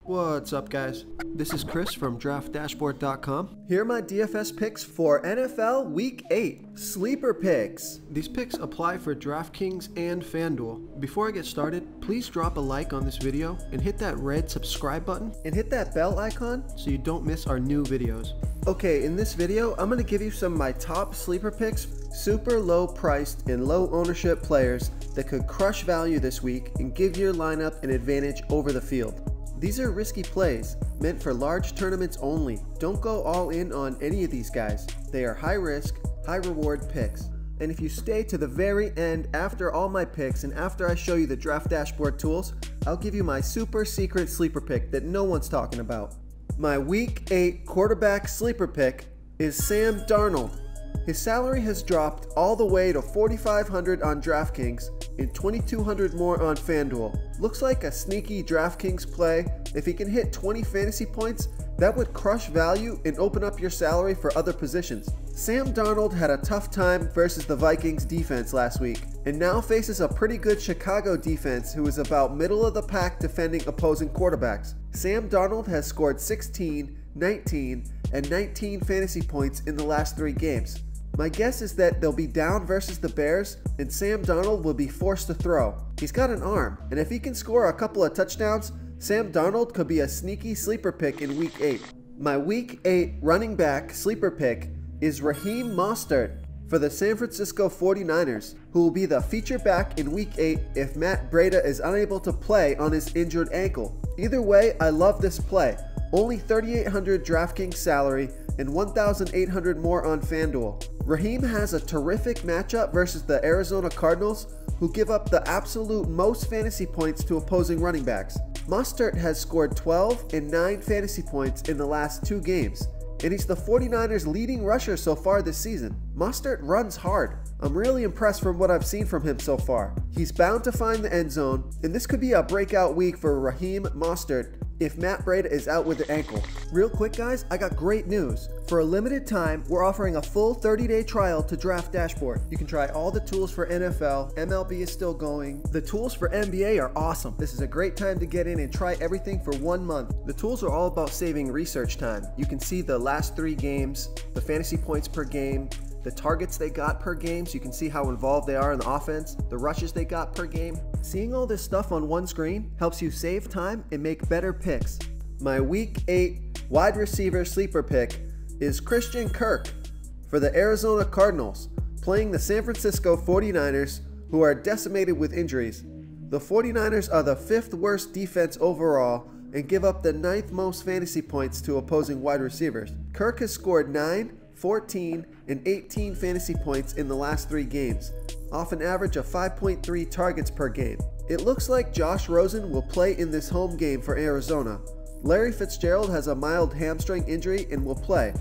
What's up, guys? This is Chris from DraftDashboard.com. Here are my DFS picks for NFL Week 8. Sleeper picks. These picks apply for DraftKings and FanDuel. Before I get started, please drop a like on this video and hit that red subscribe button and hit that bell icon so you don't miss our new videos. Okay, in this video, I'm going to give you some of my top sleeper picks, super low priced and low ownership players that could crush value this week and give your lineup an advantage over the field. These are risky plays, meant for large tournaments only. Don't go all in on any of these guys. They are high risk, high reward picks. And if you stay to the very end after all my picks and after I show you the Draft Dashboard tools, I'll give you my super secret sleeper pick that no one's talking about. My Week 8 quarterback sleeper pick is Sam Darnold. His salary has dropped all the way to $4,500 on DraftKings and $2,200 more on FanDuel. Looks like a sneaky DraftKings play. If he can hit 20 fantasy points, that would crush value and open up your salary for other positions. Sam Darnold had a tough time versus the Vikings defense last week and now faces a pretty good Chicago defense who is about middle of the pack defending opposing quarterbacks. Sam Darnold has scored 16, 19, and 19 fantasy points in the last 3 games. My guess is that they'll be down versus the Bears and Sam Darnold will be forced to throw. He's got an arm, and if he can score a couple of touchdowns, Sam Darnold could be a sneaky sleeper pick in Week 8. My Week 8 running back sleeper pick is Raheem Mostert for the San Francisco 49ers, who will be the feature back in Week 8 if Matt Breida is unable to play on his injured ankle. Either way, I love this play. Only $3,800 DraftKings salary and $1,800 more on FanDuel. Raheem has a terrific matchup versus the Arizona Cardinals, who give up the absolute most fantasy points to opposing running backs. Mostert has scored 12 and 9 fantasy points in the last 2 games, and he's the 49ers' leading rusher so far this season. Mostert runs hard. I'm really impressed from what I've seen from him so far. He's bound to find the end zone, and this could be a breakout week for Raheem Mostert if Matt Breida is out with the ankle. Real quick, guys, I got great news. For a limited time, we're offering a full 30-day trial to Draft Dashboard. You can try all the tools for NFL, MLB is still going. The tools for NBA are awesome. This is a great time to get in and try everything for 1 month. The tools are all about saving research time. You can see the last 3 games, the fantasy points per game, the targets they got per game so you can see how involved they are in the offense, the rushes they got per game. Seeing all this stuff on one screen helps you save time and make better picks. My Week 8 wide receiver sleeper pick is Christian Kirk for the Arizona Cardinals, playing the San Francisco 49ers, who are decimated with injuries. The 49ers are the 5th worst defense overall and give up the 9th most fantasy points to opposing wide receivers. Kirk has scored 9, 14, and 18 fantasy points in the last 3 games, off an average of 5.3 targets per game. It looks like Josh Rosen will play in this home game for Arizona. Larry Fitzgerald has a mild hamstring injury and will play,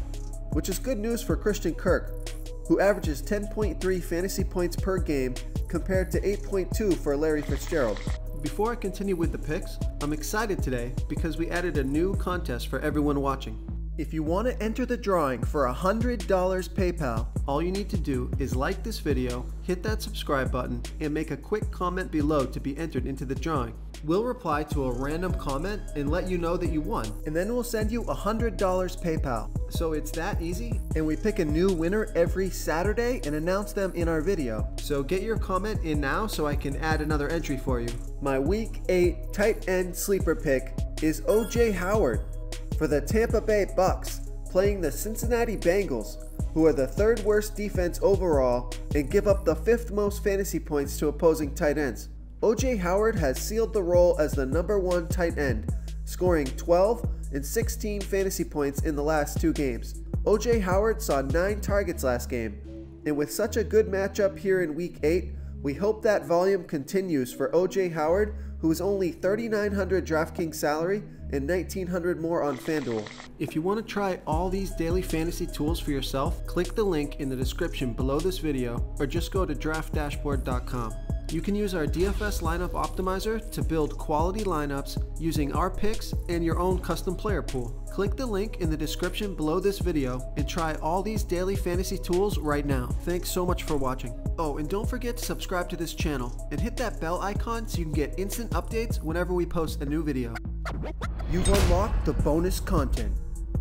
which is good news for Christian Kirk, who averages 10.3 fantasy points per game compared to 8.2 for Larry Fitzgerald. Before I continue with the picks, I'm excited today because we added a new contest for everyone watching. If you want to enter the drawing for $100 PayPal, all you need to do is like this video, hit that subscribe button, and make a quick comment below to be entered into the drawing. We'll reply to a random comment and let you know that you won, and then we'll send you $100 PayPal. So it's that easy, and we pick a new winner every Saturday and announce them in our video. So get your comment in now so I can add another entry for you. My Week 8 tight end sleeper pick is O.J. Howard for the Tampa Bay Bucks, playing the Cincinnati Bengals, who are the 3rd worst defense overall and give up the 5th most fantasy points to opposing tight ends. O.J. Howard has sealed the role as the #1 tight end, scoring 12 and 16 fantasy points in the last 2 games. O.J. Howard saw 9 targets last game, and with such a good matchup here in Week 8, we hope that volume continues for O.J. Howard, who is only $3,900 DraftKings salary and $1,900 more on FanDuel. If you want to try all these daily fantasy tools for yourself, click the link in the description below this video or just go to DraftDashboard.com. You can use our DFS lineup optimizer to build quality lineups using our picks and your own custom player pool. Click the link in the description below this video and try all these daily fantasy tools right now. Thanks so much for watching. Oh, and don't forget to subscribe to this channel and hit that bell icon so you can get instant updates whenever we post a new video. you've unlocked the bonus content.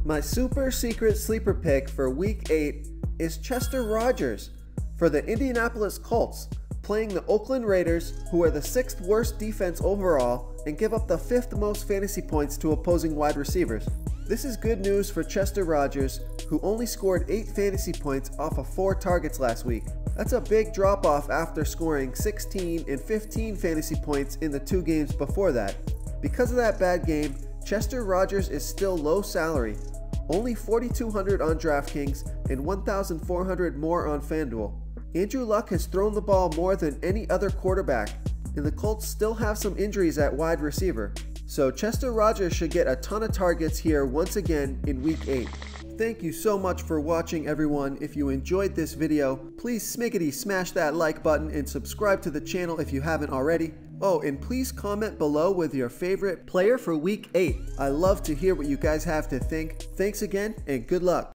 My super secret sleeper pick for Week 8 is Chester Rogers for the Indianapolis Colts, playing the Oakland Raiders, who are the 6th worst defense overall and give up the 5th most fantasy points to opposing wide receivers. This is good news for Chester Rogers, who only scored 8 fantasy points off of 4 targets last week. That's a big drop off after scoring 16 and 15 fantasy points in the 2 games before that. Because of that bad game, Chester Rogers is still low salary, only $4,200 on DraftKings and $1,400 more on FanDuel. Andrew Luck has thrown the ball more than any other quarterback, and the Colts still have some injuries at wide receiver. So Chester Rogers should get a ton of targets here once again in Week 8. Thank you so much for watching, everyone. If you enjoyed this video, please smash that like button and subscribe to the channel if you haven't already. Oh, and please comment below with your favorite player for Week 8. I love to hear what you guys have to think. Thanks again, and good luck.